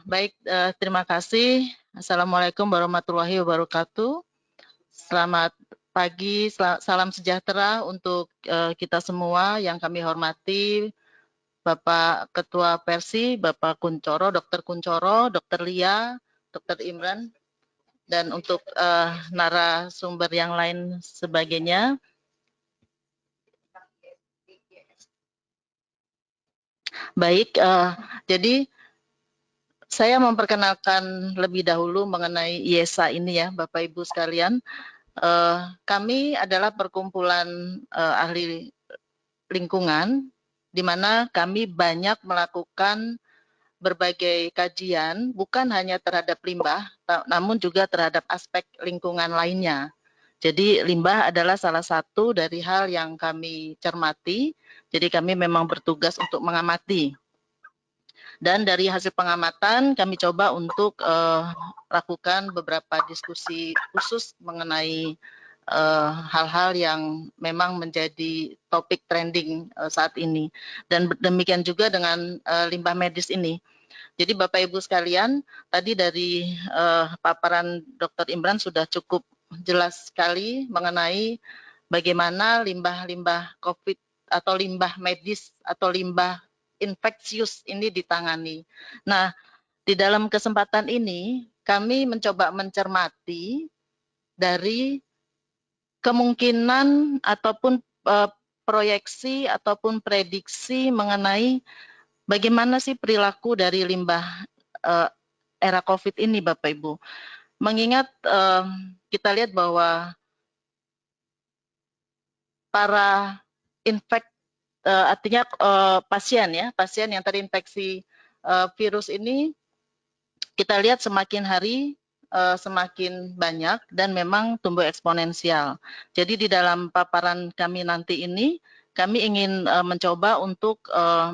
Baik, terima kasih. Assalamualaikum warahmatullahi wabarakatuh. Selamat pagi, salam sejahtera untuk kita semua yang kami hormati, Bapak Ketua Persi, Bapak Kuncoro, Dr. Lia, Dr. Imran, dan untuk narasumber yang lain sebagainya. Baik, jadi saya memperkenalkan lebih dahulu mengenai IESA ini ya, Bapak Ibu sekalian. Kami adalah perkumpulan ahli lingkungan, di mana kami banyak melakukan berbagai kajian, bukan hanya terhadap limbah, namun juga terhadap aspek lingkungan lainnya. Jadi limbah adalah salah satu dari hal yang kami cermati, jadi kami memang bertugas untuk mengamati. Dan dari hasil pengamatan kami coba untuk lakukan beberapa diskusi khusus mengenai hal-hal yang memang menjadi topik trending saat ini. Dan demikian juga dengan limbah medis ini. Jadi Bapak Ibu sekalian, tadi dari paparan Dr. Imran sudah cukup jelas sekali mengenai bagaimana limbah-limbah COVID atau limbah medis atau limbah infeksius ini ditangani. Nah, di dalam kesempatan ini kami mencoba mencermati dari kemungkinan ataupun proyeksi ataupun prediksi mengenai bagaimana sih perilaku dari limbah era COVID ini, Bapak Ibu. Mengingat kita lihat bahwa para artinya pasien yang terinfeksi virus ini kita lihat semakin hari semakin banyak dan memang tumbuh eksponensial. Jadi di dalam paparan kami nanti ini kami ingin mencoba untuk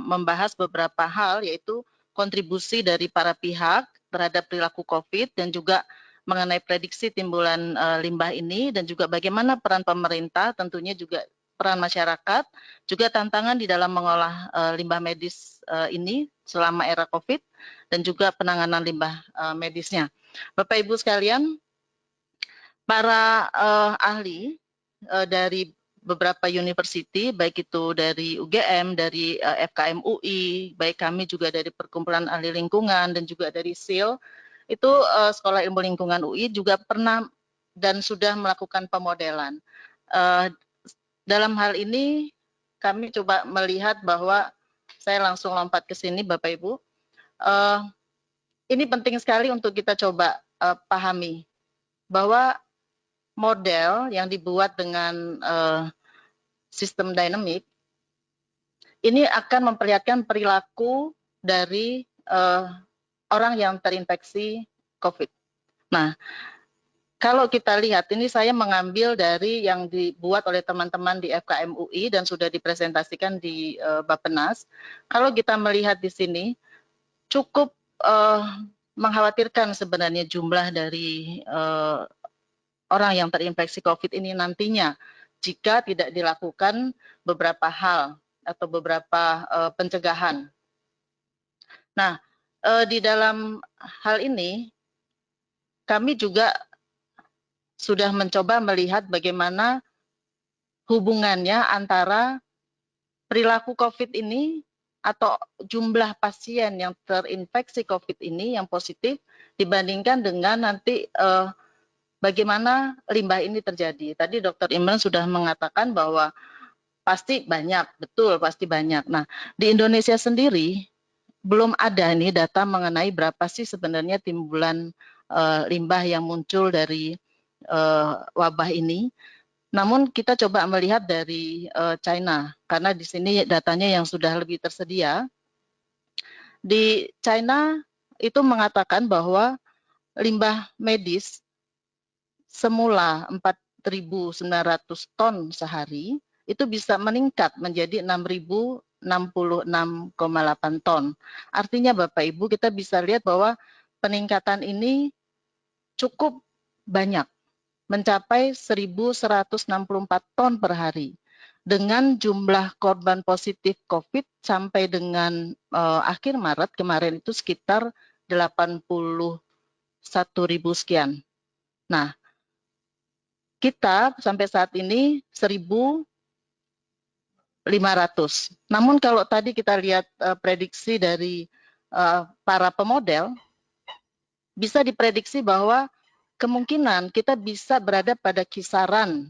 membahas beberapa hal, yaitu kontribusi dari para pihak terhadap perilaku COVID dan juga mengenai prediksi timbulan limbah ini, dan juga bagaimana peran pemerintah, tentunya juga peran masyarakat, juga tantangan di dalam mengolah limbah medis ini selama era COVID, dan juga penanganan limbah medisnya. Bapak Ibu sekalian, para ahli dari beberapa university, baik itu dari UGM, dari FKM UI, baik kami juga dari Perkumpulan Ahli Lingkungan dan juga dari SIL, itu Sekolah Ilmu Lingkungan UI juga pernah dan sudah melakukan pemodelan. Dalam hal ini kami coba melihat bahwa, saya langsung lompat ke sini Bapak Ibu, ini penting sekali untuk kita coba pahami bahwa model yang dibuat dengan sistem dinamik ini akan memperlihatkan perilaku dari orang yang terinfeksi COVID. Nah, kalau kita lihat, ini saya mengambil dari yang dibuat oleh teman-teman di FKM UI dan sudah dipresentasikan di Bappenas. Kalau kita melihat di sini, cukup mengkhawatirkan sebenarnya jumlah dari orang yang terinfeksi COVID ini nantinya jika tidak dilakukan beberapa hal atau beberapa pencegahan. Nah, di dalam hal ini kami juga sudah mencoba melihat bagaimana hubungannya antara perilaku COVID ini atau jumlah pasien yang terinfeksi COVID ini yang positif dibandingkan dengan nanti bagaimana limbah ini terjadi. Tadi Dr. Imran sudah mengatakan bahwa pasti banyak, betul pasti banyak. Nah, di Indonesia sendiri belum ada nih data mengenai berapa sih sebenarnya timbulan limbah yang muncul dari wabah ini. Namun kita coba melihat dari China, karena di sini datanya yang sudah lebih tersedia. Di China itu mengatakan bahwa limbah medis semula 4.900 ton sehari, itu bisa meningkat menjadi 6.066,8 ton. Artinya Bapak Ibu, kita bisa lihat bahwa peningkatan ini cukup banyak, mencapai 1.164 ton per hari. Dengan jumlah korban positif COVID sampai dengan akhir Maret kemarin itu sekitar 81.000 sekian. Nah, kita sampai saat ini 1.500. Namun kalau tadi kita lihat prediksi dari para pemodel, bisa diprediksi bahwa kemungkinan kita bisa berada pada kisaran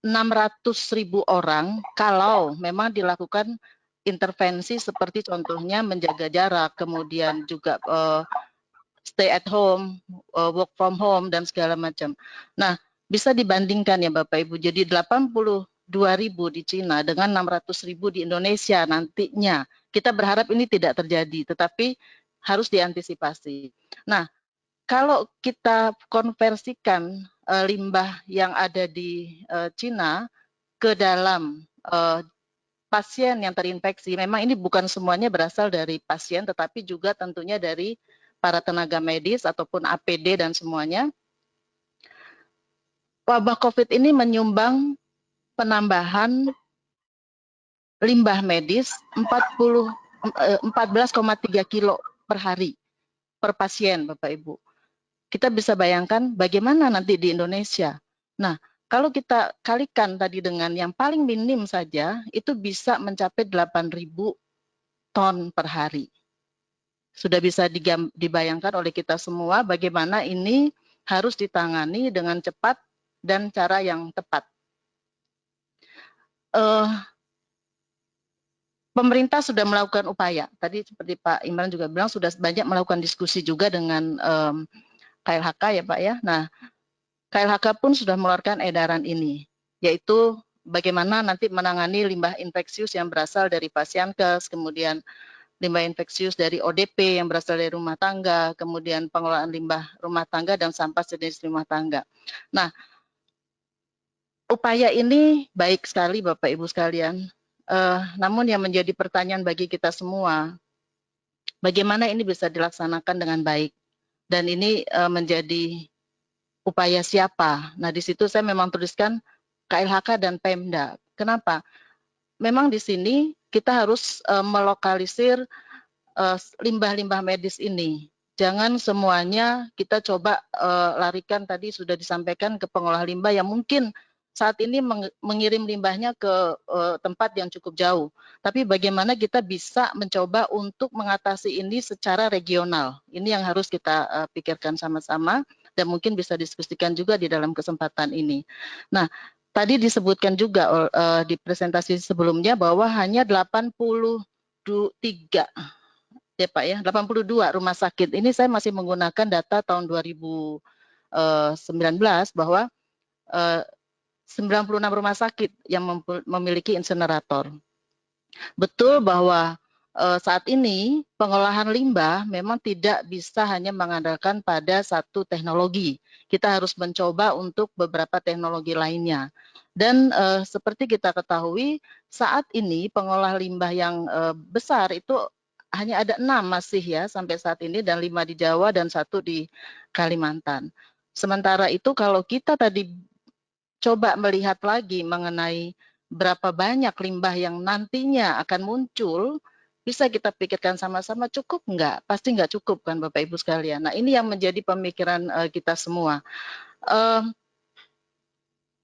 600.000 orang kalau memang dilakukan intervensi seperti contohnya menjaga jarak, kemudian juga stay at home, work from home, dan segala macam. Nah, bisa dibandingkan ya Bapak Ibu, jadi 82.000 di Cina dengan 600.000 di Indonesia nantinya. Kita berharap ini tidak terjadi, tetapi harus diantisipasi. Nah, kalau kita konversikan limbah yang ada di Cina ke dalam pasien yang terinfeksi, memang ini bukan semuanya berasal dari pasien, tetapi juga tentunya dari para tenaga medis ataupun APD dan semuanya. Wabah COVID ini menyumbang penambahan limbah medis 14,3 kilo per hari per pasien, Bapak Ibu. Kita bisa bayangkan bagaimana nanti di Indonesia. Nah, kalau kita kalikan tadi dengan yang paling minim saja, itu bisa mencapai 8.000 ton per hari. Sudah bisa dibayangkan oleh kita semua bagaimana ini harus ditangani dengan cepat dan cara yang tepat. Pemerintah sudah melakukan upaya. Tadi seperti Pak Imran juga bilang sudah banyak melakukan diskusi juga dengan KLHK ya Pak ya. Nah, KLHK pun sudah mengeluarkan edaran ini, yaitu bagaimana nanti menangani limbah infeksius yang berasal dari pasienkes, kemudian limbah infeksius dari ODP yang berasal dari rumah tangga, kemudian pengelolaan limbah rumah tangga dan sampah sejenis rumah tangga. Nah, upaya ini baik sekali Bapak Ibu sekalian, namun yang menjadi pertanyaan bagi kita semua, bagaimana ini bisa dilaksanakan dengan baik? Dan ini menjadi upaya siapa? Nah, di situ saya memang tuliskan KLHK dan Pemda. Kenapa? Memang di sini kita harus melokalisir limbah-limbah medis ini. Jangan semuanya kita coba larikan, tadi sudah disampaikan, ke pengolah limbah yang mungkin saat ini mengirim limbahnya ke tempat yang cukup jauh. Tapi bagaimana kita bisa mencoba untuk mengatasi ini secara regional. Ini yang harus kita pikirkan sama-sama dan mungkin bisa diskusikan juga di dalam kesempatan ini. Nah, tadi disebutkan juga di presentasi sebelumnya bahwa hanya 83 ya Pak ya, 82 rumah sakit. Ini saya masih menggunakan data tahun 2019 bahwa 96 rumah sakit yang memiliki insenerator. Betul bahwa saat ini pengolahan limbah memang tidak bisa hanya mengandalkan pada satu teknologi. Kita harus mencoba untuk beberapa teknologi lainnya. Dan seperti kita ketahui, saat ini pengolah limbah yang besar itu hanya ada 6 masih ya sampai saat ini, dan 5 di Jawa dan 1 di Kalimantan. Sementara itu kalau kita tadi coba melihat lagi mengenai berapa banyak limbah yang nantinya akan muncul, bisa kita pikirkan sama-sama, cukup enggak? Pasti enggak cukup kan Bapak Ibu sekalian. Nah, ini yang menjadi pemikiran kita semua.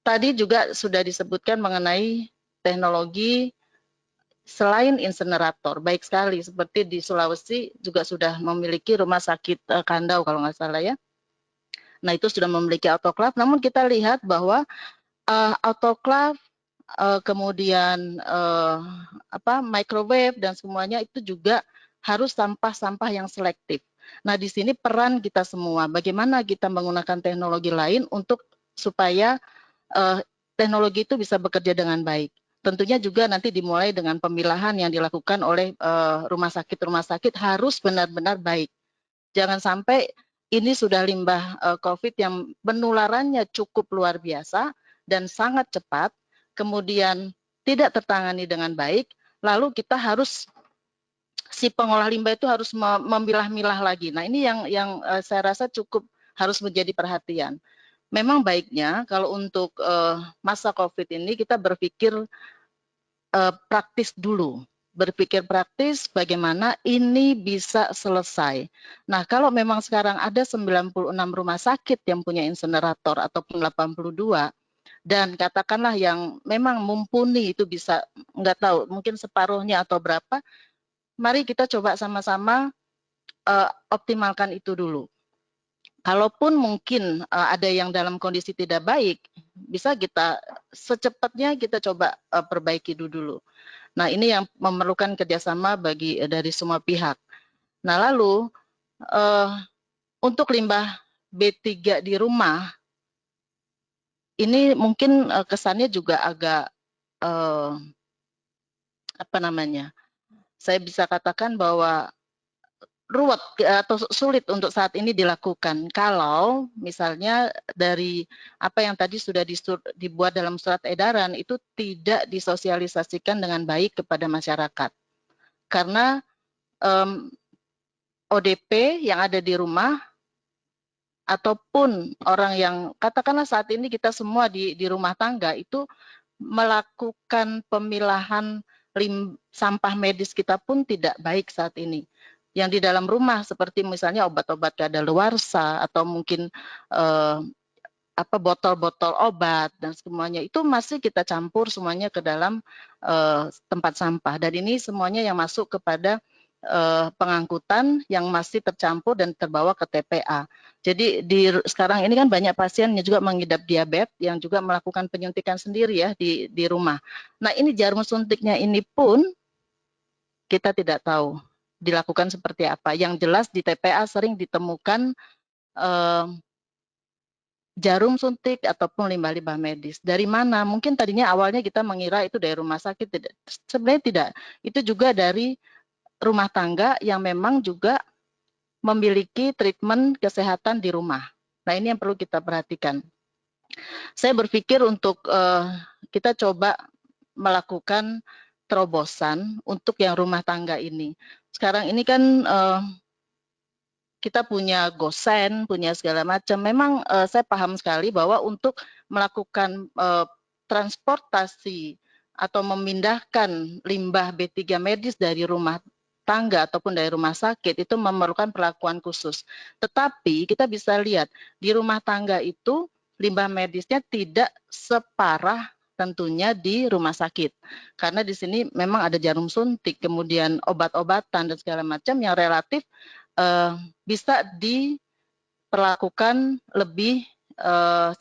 Tadi juga sudah disebutkan mengenai teknologi selain insenerator, baik sekali, seperti di Sulawesi juga sudah memiliki rumah sakit Kandau kalau nggak salah ya. Nah, itu sudah memiliki autoklaf, namun kita lihat bahwa autoklaf kemudian microwave dan semuanya itu juga harus sampah-sampah yang selektif. Nah, di sini peran kita semua, bagaimana kita menggunakan teknologi lain untuk supaya teknologi itu bisa bekerja dengan baik. Tentunya juga nanti dimulai dengan pemilahan yang dilakukan oleh rumah sakit harus benar-benar baik. Jangan sampai ini sudah limbah COVID yang penularannya cukup luar biasa dan sangat cepat, kemudian tidak tertangani dengan baik, lalu kita harus, si pengolah limbah itu harus memilah-milah lagi. Nah, ini yang saya rasa cukup harus menjadi perhatian. Memang baiknya kalau untuk masa COVID ini kita berpikir praktis dulu. berpikir praktis bagaimana ini bisa selesai. Nah, kalau memang sekarang ada 96 rumah sakit yang punya insenerator ataupun 82, dan katakanlah yang memang mumpuni itu bisa, nggak tahu, mungkin separuhnya atau berapa, mari kita coba sama-sama optimalkan itu dulu. Kalaupun mungkin ada yang dalam kondisi tidak baik, bisa kita secepatnya kita coba perbaiki dulu. Nah, ini yang memerlukan kerjasama dari semua pihak. Nah, lalu untuk limbah B3 di rumah, ini mungkin kesannya juga agak apa namanya? Saya bisa katakan bahwa ruwet atau sulit untuk saat ini dilakukan. Kalau misalnya dari apa yang tadi sudah dibuat dalam surat edaran itu tidak disosialisasikan dengan baik kepada masyarakat. Karena ODP yang ada di rumah ataupun orang yang katakanlah saat ini kita semua di rumah tangga itu melakukan pemilahan sampah medis kita pun tidak baik saat ini. Yang di dalam rumah seperti misalnya obat-obat kadaluarsa atau mungkin botol-botol obat dan semuanya itu masih kita campur semuanya ke dalam tempat sampah, dan ini semuanya yang masuk kepada pengangkutan yang masih tercampur dan terbawa ke TPA. Jadi sekarang ini kan banyak pasien yang juga mengidap diabetes yang juga melakukan penyuntikan sendiri ya di rumah. Nah, ini jarum suntiknya ini pun kita tidak tahu dilakukan seperti apa. Yang jelas di TPA sering ditemukan jarum suntik ataupun limbah-limbah medis. Dari mana? Mungkin tadinya awalnya kita mengira itu dari rumah sakit. Sebenarnya tidak. Itu juga dari rumah tangga yang memang juga memiliki treatment kesehatan di rumah. Nah, ini yang perlu kita perhatikan. Saya berpikir untuk kita coba melakukan terobosan untuk yang rumah tangga ini. Sekarang ini kan kita punya gosen, punya segala macam. Memang saya paham sekali bahwa untuk melakukan transportasi atau memindahkan limbah B3 medis dari rumah tangga ataupun dari rumah sakit itu memerlukan perlakuan khusus. Tetapi kita bisa lihat di rumah tangga itu limbah medisnya tidak separah tentunya di rumah sakit. Karena di sini memang ada jarum suntik, kemudian obat-obatan dan segala macam yang relatif bisa diperlakukan lebih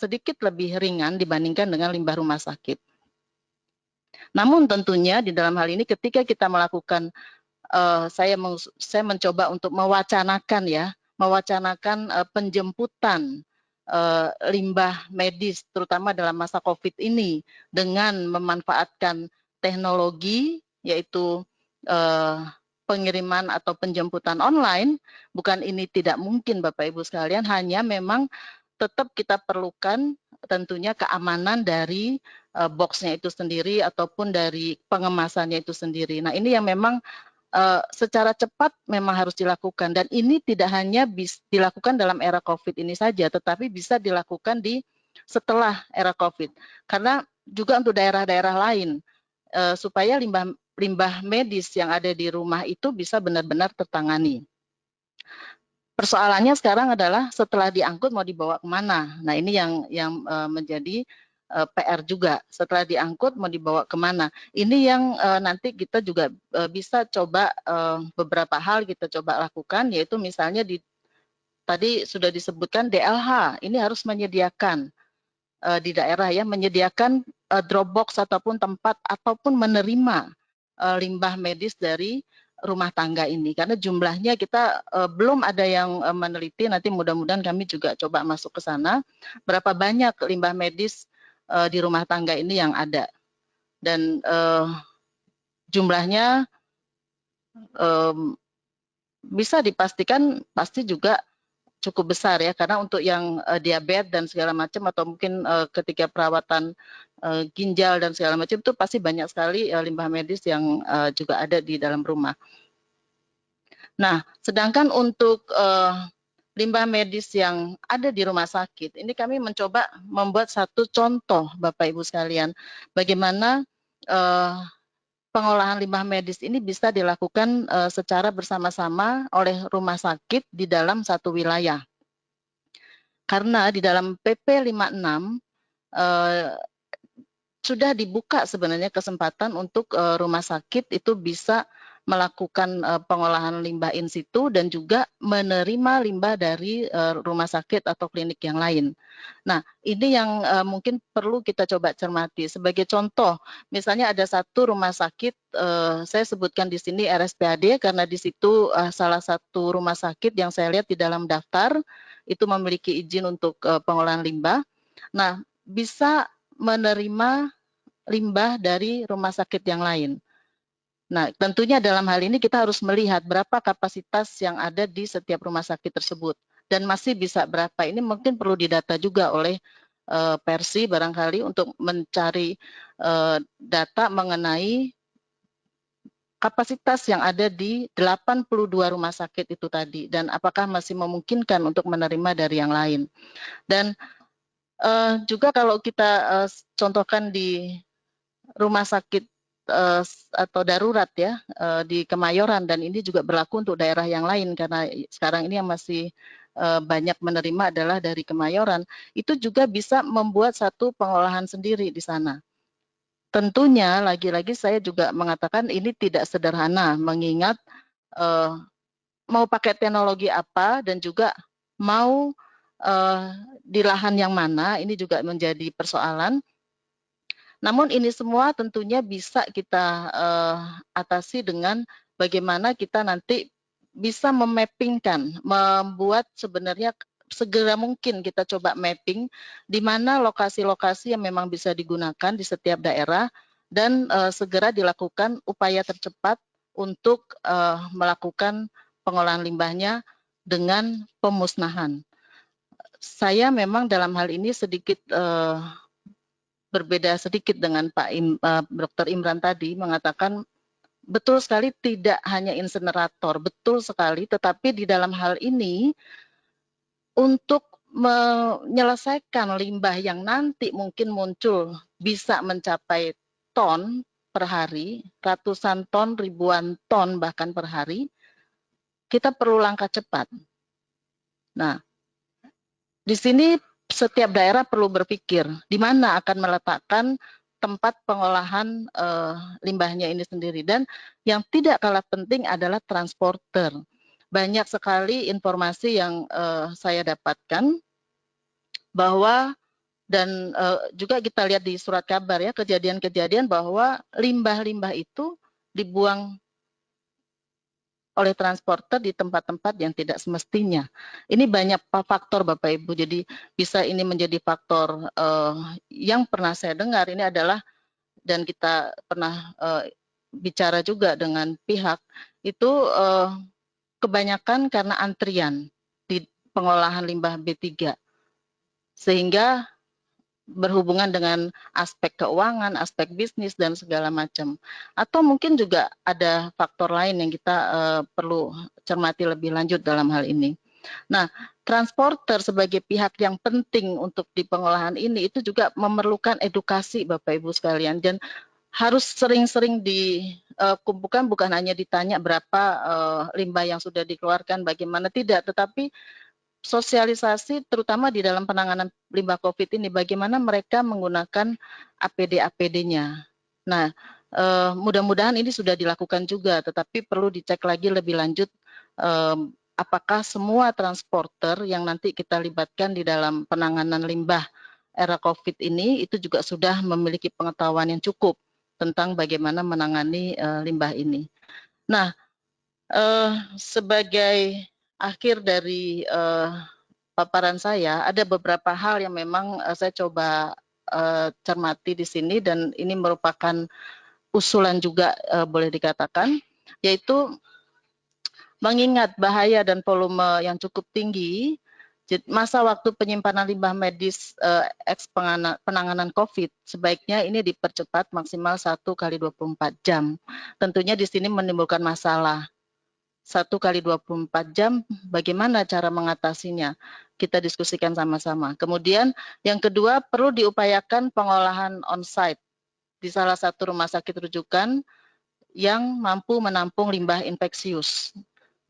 sedikit lebih ringan dibandingkan dengan limbah rumah sakit. Namun tentunya di dalam hal ini ketika kita melakukan saya mencoba untuk mewacanakan penjemputan limbah medis terutama dalam masa COVID ini dengan memanfaatkan teknologi yaitu pengiriman atau penjemputan online. Bukan ini tidak mungkin Bapak Ibu sekalian, hanya memang tetap kita perlukan tentunya keamanan dari boxnya itu sendiri ataupun dari pengemasannya itu sendiri. Nah, ini yang memang secara cepat memang harus dilakukan, dan ini tidak hanya dilakukan dalam era COVID ini saja, tetapi bisa dilakukan setelah era COVID. Karena juga untuk daerah-daerah lain supaya limbah medis yang ada di rumah itu bisa benar-benar tertangani. Persoalannya sekarang adalah setelah diangkut mau dibawa kemana? Nah, ini yang menjadi PR juga. Setelah diangkut mau dibawa kemana? Ini yang nanti kita juga bisa coba beberapa hal kita coba lakukan, yaitu misalnya tadi sudah disebutkan DLH, ini harus menyediakan di daerah ya, menyediakan drop box ataupun tempat ataupun menerima limbah medis dari rumah tangga ini, karena jumlahnya kita belum ada yang meneliti. Nanti mudah-mudahan kami juga coba masuk ke sana berapa banyak limbah medis di rumah tangga ini yang ada, dan jumlahnya bisa dipastikan pasti juga cukup besar ya, karena untuk yang diabetes dan segala macam atau mungkin ketika perawatan ginjal dan segala macam itu pasti banyak sekali limbah medis yang juga ada di dalam rumah. Nah, sedangkan untuk limbah medis yang ada di rumah sakit, ini kami mencoba membuat satu contoh Bapak Ibu sekalian, bagaimana pengolahan limbah medis ini bisa dilakukan secara bersama-sama oleh rumah sakit di dalam satu wilayah. Karena di dalam PP 56 sudah dibuka sebenarnya kesempatan untuk rumah sakit itu bisa melakukan pengolahan limbah in situ dan juga menerima limbah dari rumah sakit atau klinik yang lain. Nah, ini yang mungkin perlu kita coba cermati. Sebagai contoh, misalnya ada satu rumah sakit, saya sebutkan di sini RSPAD karena di situ salah satu rumah sakit yang saya lihat di dalam daftar itu memiliki izin untuk pengolahan limbah. Nah, bisa menerima limbah dari rumah sakit yang lain. Nah, tentunya dalam hal ini kita harus melihat berapa kapasitas yang ada di setiap rumah sakit tersebut dan masih bisa berapa. Ini mungkin perlu didata juga oleh Persi barangkali untuk mencari data mengenai kapasitas yang ada di 82 rumah sakit itu tadi dan apakah masih memungkinkan untuk menerima dari yang lain. Dan juga kalau kita contohkan di rumah sakit atau darurat ya di Kemayoran dan ini juga berlaku untuk daerah yang lain karena sekarang ini yang masih banyak menerima adalah dari Kemayoran, itu juga bisa membuat satu pengolahan sendiri di sana. Tentunya lagi-lagi saya juga mengatakan ini tidak sederhana mengingat mau pakai teknologi apa dan juga mau di lahan yang mana, ini juga menjadi persoalan. Namun ini semua tentunya bisa kita atasi dengan bagaimana kita nanti bisa memappingkan, membuat sebenarnya segera mungkin kita coba mapping di mana lokasi-lokasi yang memang bisa digunakan di setiap daerah dan segera dilakukan upaya tercepat untuk melakukan pengolahan limbahnya dengan pemusnahan. Saya memang dalam hal ini sedikit berbeda sedikit dengan Dr. Imran tadi mengatakan betul sekali tidak hanya insenerator, betul sekali, tetapi di dalam hal ini untuk menyelesaikan limbah yang nanti mungkin muncul bisa mencapai ton per hari, ratusan ton, ribuan ton bahkan per hari, kita perlu langkah cepat. Nah, di sini setiap daerah perlu berpikir di mana akan meletakkan tempat pengolahan limbahnya ini sendiri. Dan yang tidak kalah penting adalah transporter. Banyak sekali informasi yang saya dapatkan bahwa dan juga kita lihat di surat kabar ya kejadian-kejadian bahwa limbah-limbah itu dibuang oleh transporter di tempat-tempat yang tidak semestinya. Ini banyak faktor Bapak Ibu, jadi bisa ini menjadi faktor yang pernah saya dengar ini adalah dan kita pernah bicara juga dengan pihak itu kebanyakan karena antrian di pengolahan limbah B3 sehingga berhubungan dengan aspek keuangan, aspek bisnis dan segala macam. Atau mungkin juga ada faktor lain yang kita perlu cermati lebih lanjut dalam hal ini. Nah, transporter sebagai pihak yang penting untuk di pengolahan ini itu juga memerlukan edukasi Bapak Ibu sekalian dan harus sering-sering dikumpulkan bukan hanya ditanya berapa limbah yang sudah dikeluarkan bagaimana tidak, tetapi sosialisasi terutama di dalam penanganan limbah COVID ini, bagaimana mereka menggunakan APD-APD-nya. Nah, mudah-mudahan ini sudah dilakukan juga, tetapi perlu dicek lagi lebih lanjut apakah semua transporter yang nanti kita libatkan di dalam penanganan limbah era COVID ini itu juga sudah memiliki pengetahuan yang cukup tentang bagaimana menangani limbah ini. Nah, sebagai akhir dari paparan saya, ada beberapa hal yang memang saya coba cermati di sini dan ini merupakan usulan juga boleh dikatakan, yaitu mengingat bahaya dan volume yang cukup tinggi, masa waktu penyimpanan limbah medis penanganan COVID sebaiknya ini dipercepat maksimal 1 kali 24 jam. Tentunya di sini menimbulkan masalah. 1 kali 24 jam, bagaimana cara mengatasinya? Kita diskusikan sama-sama. Kemudian yang kedua, perlu diupayakan pengolahan on-site di salah satu rumah sakit rujukan yang mampu menampung limbah infeksius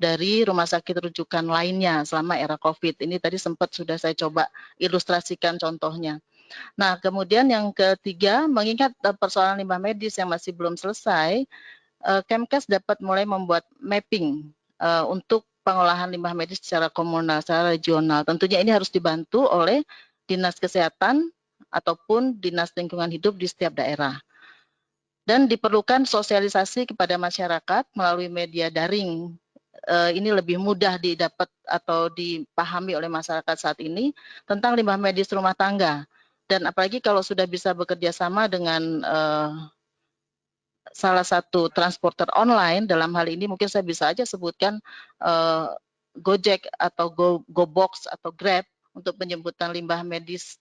dari rumah sakit rujukan lainnya selama era COVID. Ini tadi sempat sudah saya coba ilustrasikan contohnya. Nah, kemudian yang ketiga, mengingat persoalan limbah medis yang masih belum selesai, Kemkes dapat mulai membuat mapping untuk pengolahan limbah medis secara komunal, secara regional. Tentunya ini harus dibantu oleh Dinas Kesehatan ataupun Dinas Lingkungan Hidup di setiap daerah. Dan diperlukan sosialisasi kepada masyarakat melalui media daring. Ini lebih mudah didapat atau dipahami oleh masyarakat saat ini tentang limbah medis rumah tangga. Dan apalagi kalau sudah bisa bekerja sama dengan salah satu transporter online, dalam hal ini mungkin saya bisa aja sebutkan Gojek atau GoBox atau Grab untuk penjemputan limbah medis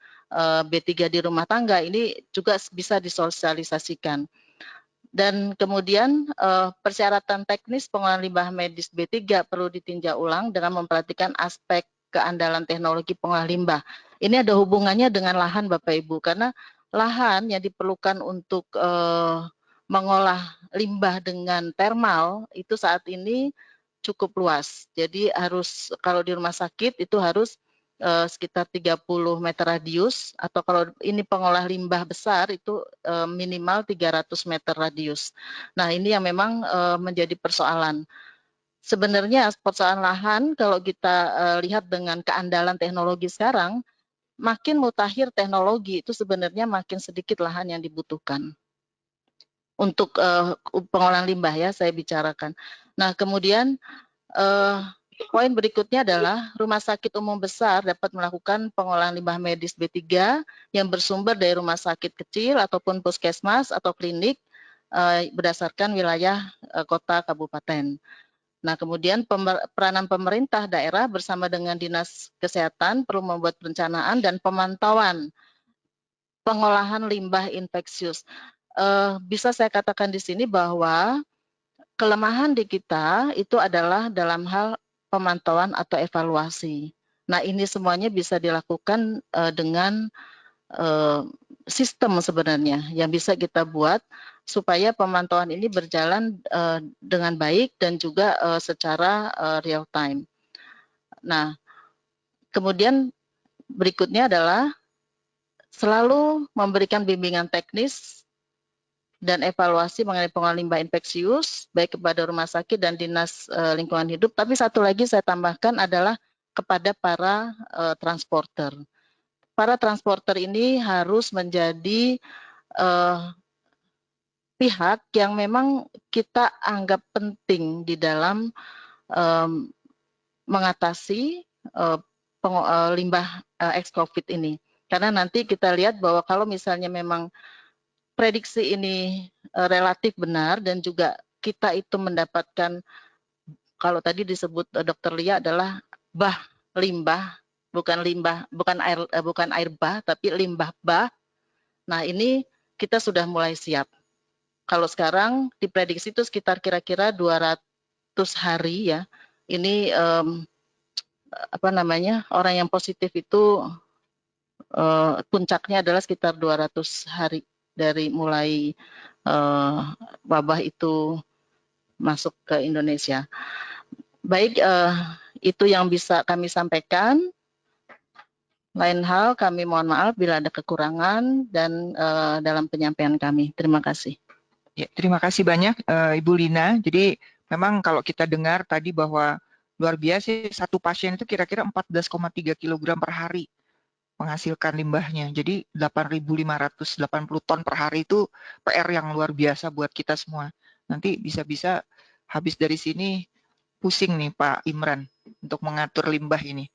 B3 di rumah tangga, ini juga bisa disosialisasikan. Dan kemudian persyaratan teknis pengolahan limbah medis B3 perlu ditinjau ulang dengan memperhatikan aspek keandalan teknologi pengolahan limbah. Ini ada hubungannya dengan lahan Bapak Ibu, karena lahan yang diperlukan untuk mengolah limbah dengan thermal itu saat ini cukup luas. Jadi harus, kalau di rumah sakit itu harus sekitar 30 meter radius, atau kalau ini pengolah limbah besar itu minimal 300 meter radius. Nah, ini yang memang menjadi persoalan. Sebenarnya persoalan lahan kalau kita lihat dengan keandalan teknologi sekarang, makin mutakhir teknologi itu sebenarnya makin sedikit lahan yang dibutuhkan untuk pengolahan limbah ya saya bicarakan. Nah, kemudian poin berikutnya adalah rumah sakit umum besar dapat melakukan pengolahan limbah medis B3 yang bersumber dari rumah sakit kecil ataupun puskesmas atau klinik berdasarkan wilayah kota kabupaten. Nah, kemudian peranan pemerintah daerah bersama dengan Dinas Kesehatan perlu membuat perencanaan dan pemantauan pengolahan limbah infeksius. Bisa saya katakan di sini bahwa kelemahan di kita itu adalah dalam hal pemantauan atau evaluasi. Nah, ini semuanya bisa dilakukan dengan sistem sebenarnya yang bisa kita buat supaya pemantauan ini berjalan dengan baik dan juga secara real time. Nah, kemudian berikutnya adalah selalu memberikan bimbingan teknis dan evaluasi mengenai pengolahan limbah infeksius baik kepada rumah sakit dan Dinas Lingkungan Hidup. Tapi satu lagi saya tambahkan adalah kepada para transporter. Para transporter ini harus menjadi pihak yang memang kita anggap penting di dalam mengatasi limbah ex-COVID ini. Karena nanti kita lihat bahwa kalau misalnya memang prediksi ini relatif benar dan juga kita itu mendapatkan, kalau tadi disebut Dr. Lia adalah bah limbah, bukan air bah, tapi limbah bah. Nah, ini kita sudah mulai siap. Kalau sekarang diprediksi itu sekitar kira-kira 200 hari ya. Ini orang yang positif itu puncaknya adalah sekitar 200 hari dari mulai wabah itu masuk ke Indonesia. Baik, itu yang bisa kami sampaikan. Lain hal kami mohon maaf bila ada kekurangan dan dalam penyampaian kami. Terima kasih. Ya, terima kasih banyak Ibu Lina. Jadi memang kalau kita dengar tadi bahwa luar biasa satu pasien itu kira-kira 14,3 kg per hari menghasilkan limbahnya. Jadi 8.580 ton per hari itu PR yang luar biasa buat kita semua. Nanti bisa-bisa habis dari sini pusing nih Pak Imran untuk mengatur limbah ini.